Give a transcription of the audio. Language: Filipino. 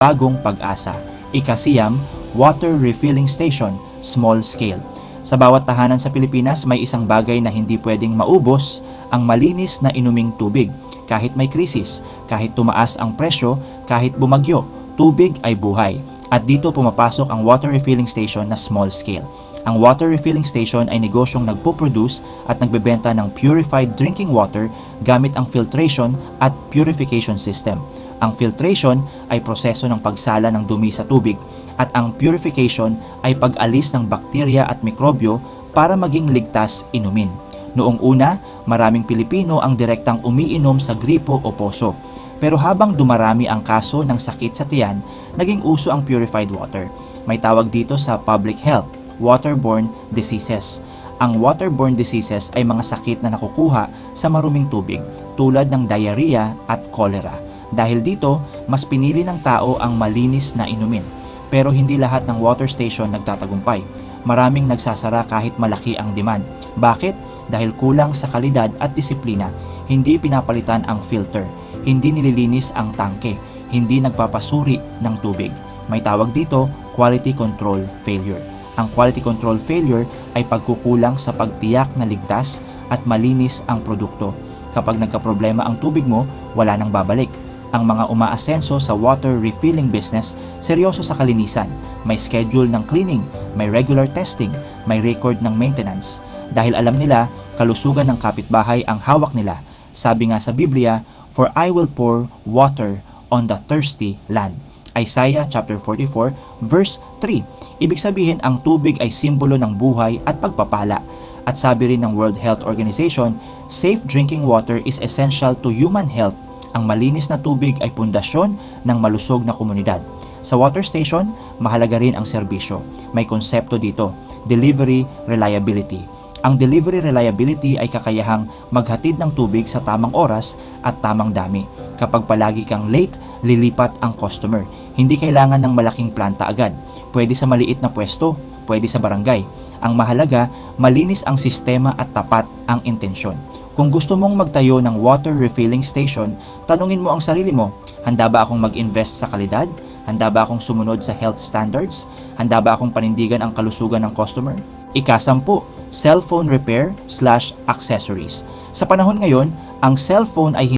bagong pag-asa. Ikasiyam, water refilling station, small scale. Sa bawat tahanan sa Pilipinas, may isang bagay na hindi pwedeng maubos, ang malinis na inuming tubig. Kahit may krisis, kahit tumaas ang presyo, kahit bumagyo, tubig ay buhay. At dito pumapasok ang water refilling station na small scale. Ang water refilling station ay negosyong nagpo-produce at nagbebenta ng purified drinking water gamit ang filtration at purification system. Ang filtration ay proseso ng pagsala ng dumi sa tubig at ang purification ay pag-alis ng bakterya at mikrobyo para maging ligtas inumin. Noong una, maraming Pilipino ang direktang umiinom sa gripo o poso. Pero habang dumarami ang kaso ng sakit sa tiyan, naging uso ang purified water. May tawag dito sa public health, waterborne diseases. Ang waterborne diseases ay mga sakit na nakukuha sa maruming tubig tulad ng diarrhea at cholera. Dahil dito, mas pinili ng tao ang malinis na inumin. Pero hindi lahat ng water station nagtatagumpay. Maraming nagsasara kahit malaki ang demand. Bakit? Dahil kulang sa kalidad at disiplina. Hindi pinapalitan ang filter. Hindi nililinis ang tangke. Hindi nagpapasuri ng tubig. May tawag dito, quality control failure. Ang quality control failure ay pagkukulang sa pagtiyak na ligtas at malinis ang produkto. Kapag nagkaproblema ang tubig mo, wala nang babalik. Ang mga umaasenso sa water refilling business, seryoso sa kalinisan. May schedule ng cleaning, may regular testing, may record ng maintenance. Dahil alam nila, kalusugan ng kapitbahay ang hawak nila. Sabi nga sa Biblia, "For I will pour water on the thirsty land." Isaiah chapter 44 verse 3. Ibig sabihin ang tubig ay simbolo ng buhay at pagpapala. At sabi rin ng World Health Organization, safe drinking water is essential to human health. Ang malinis na tubig ay pundasyon ng malusog na komunidad. Sa water station, mahalaga rin ang serbisyo. May konsepto dito, delivery reliability. Ang delivery reliability ay kakayahang maghatid ng tubig sa tamang oras at tamang dami. Kapag palagi kang late, lilipat ang customer. Hindi kailangan ng malaking planta agad. Pwede sa maliit na pwesto, pwede sa barangay. Ang mahalaga, malinis ang sistema at tapat ang intensyon. Kung gusto mong magtayo ng water refilling station, tanungin mo ang sarili mo, handa ba akong mag-invest sa kalidad? Handa ba akong sumunod sa health standards? Handa ba akong panindigan ang kalusugan ng customer? Ika-10, cellphone repair/accessories. Sa panahon ngayon, ang cellphone ay